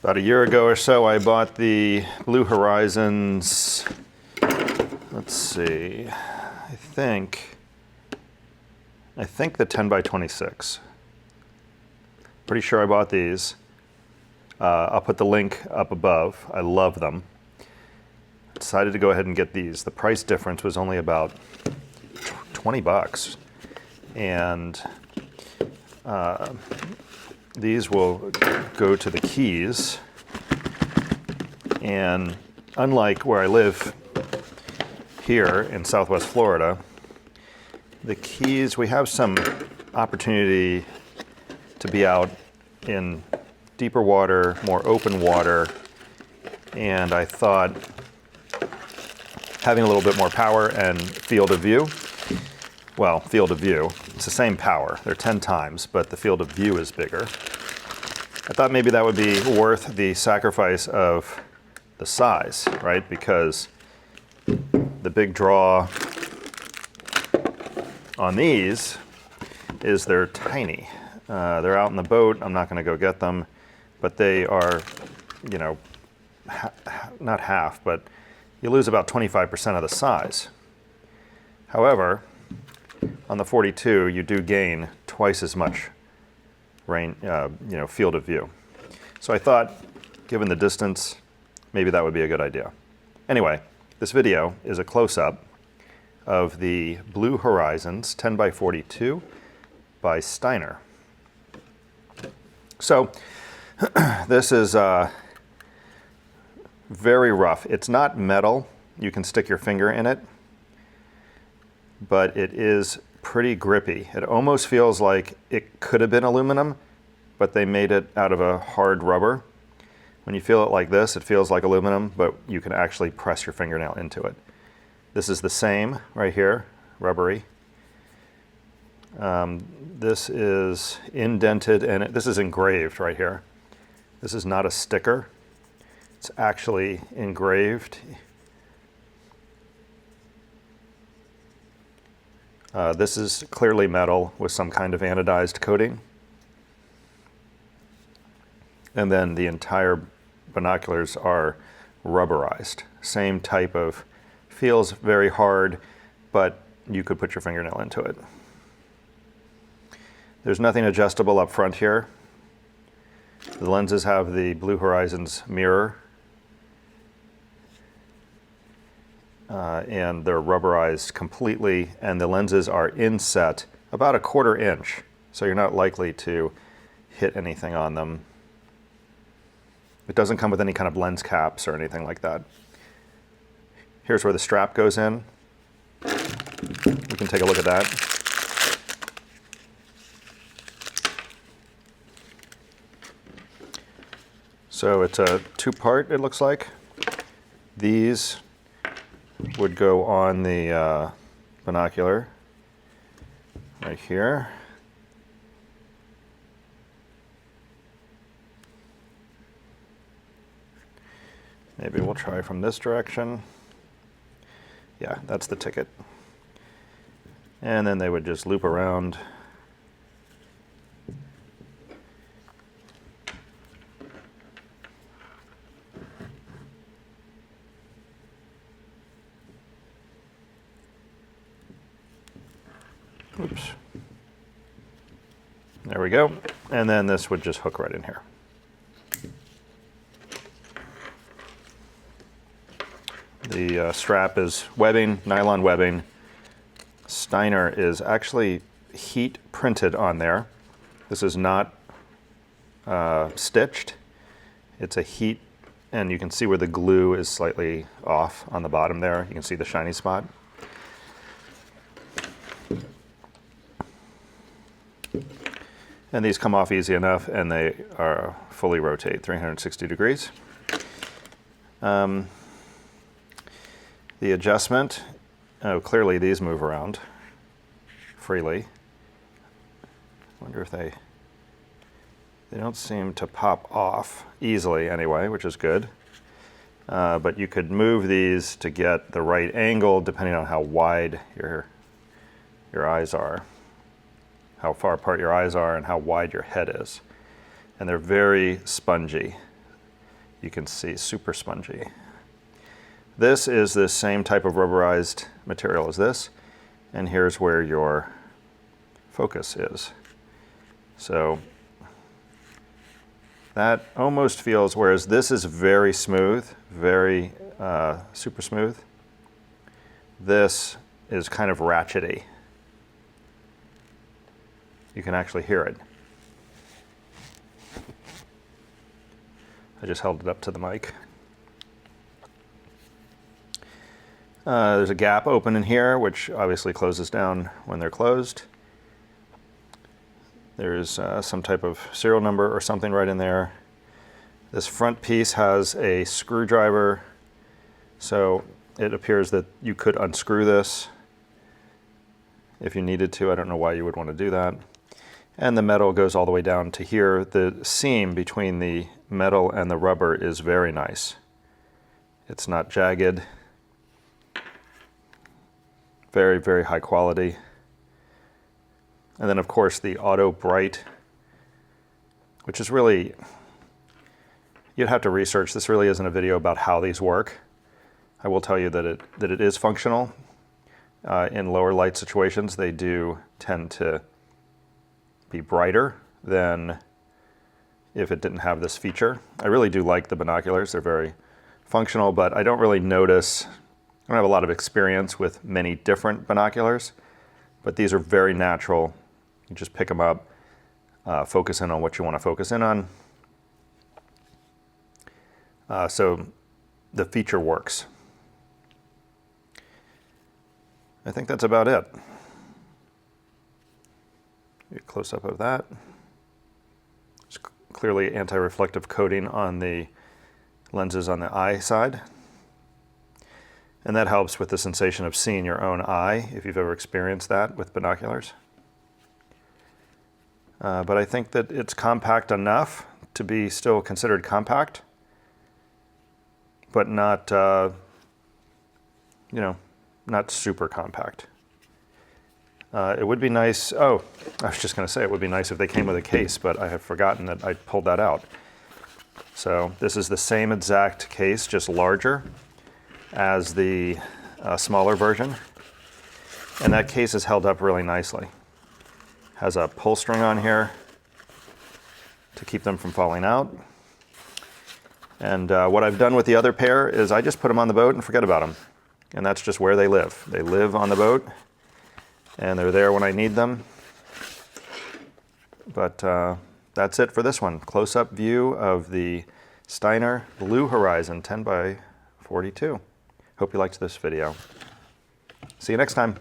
About a year ago or so, I bought the BluHorizons, let's see, I think the 10x26. Pretty sure I bought these. I'll put the link up above. I love them. Decided to go ahead and get these. The price difference was only about 20 bucks. And these will go to the keys. And unlike where I live here in Southwest Florida, the keys, we have some opportunity to be out in deeper water, more open water, and I thought having a little bit more power and field of view, well, field of view, it's the same power, they're 10 times, but the field of view is bigger. I thought maybe that would be worth the sacrifice of the size, right? Because the big draw on these is they're tiny. They're out in the boat, I'm not gonna go get them, but they are, you know, not half, but you lose about 25% of the size. However, on the 42, you do gain twice as much field of view. So I thought, given the distance, maybe that would be a good idea. Anyway, this video is a close-up of the BluHorizons 10x42 by Steiner. So this is very rough. It's not metal. You can stick your finger in it, but it is pretty grippy. It almost feels like it could have been aluminum, but they made it out of a hard rubber. When you feel it like this, it feels like aluminum, but you can actually press your fingernail into it. This is the same right here, rubbery. This is indented and this is engraved right here. This is not a sticker. It's actually engraved. This is clearly metal with some kind of anodized coating. And then the entire binoculars are rubberized. Same type of, feels very hard, but you could put your fingernail into it. There's nothing adjustable up front here. The lenses have the BluHorizons mirror, and they're rubberized completely, and the lenses are inset about 1/4 inch, so you're not likely to hit anything on them. It doesn't come with any kind of lens caps or anything like that. Here's where the strap goes in. We can take a look at that. So it's a two-part, it looks like. These would go on the binocular right here. Maybe we'll try from this direction. Yeah, that's the ticket. And then they would just loop around. Oops. There we go. And then this would just hook right in here. The strap is webbing, nylon webbing. Steiner is actually heat printed on there. This is not stitched. It's a heat, and you can see where the glue is slightly off on the bottom there. You can see the shiny spot. And these come off easy enough, and they are fully rotate 360 degrees. The adjustment, oh, clearly these move around freely. Wonder if they don't seem to pop off easily anyway, which is good. But you could move these to get the right angle depending on how wide your eyes are, how far apart your eyes are, and how wide your head is. And they're very spongy. you can see super spongy. This is the same type of rubberized material as this, and here's where your focus is. So that almost feels, whereas this is very smooth, very super smooth, this is kind of ratchety. You can actually hear it. I just held it up to the mic. There's a gap open in here, which obviously closes down when they're closed. There's some type of serial number or something right in there. This front piece has a screwdriver, so it appears that you could unscrew this if you needed to. I don't know why you would want to do that. And the metal goes all the way down to here. The seam between the metal and the rubber is very nice. It's not jagged. Very, very high quality. And then of course the auto bright, which is really, you'd have to research. This really isn't a video about how these work. I will tell you that it is functional. In lower light situations, they do tend to be brighter than if it didn't have this feature. I really do like the binoculars. They're very functional, but I don't really notice, I don't have a lot of experience with many different binoculars, but these are very natural. You just pick them up, focus in on what you want to focus in on. So the feature works. I think that's about it. A close-up of that. It's clearly anti-reflective coating on the lenses on the eye side. And that helps with the sensation of seeing your own eye, if you've ever experienced that with binoculars. But I think that it's compact enough to be still considered compact, but not, not super compact. It would be nice, oh, I was just going to say it would be nice if they came with a case, but I have forgotten that I pulled that out. So this is the same exact case, just larger as the smaller version. And that case is held up really nicely. Has a pull string on here to keep them from falling out. And what I've done with the other pair is I just put them on the boat and forget about them. And that's just where they live. They live on the boat, and they're there when I need them. But that's it for this one. Close-up view of the Steiner BluHorizon 10x42. Hope you liked this video. See you next time.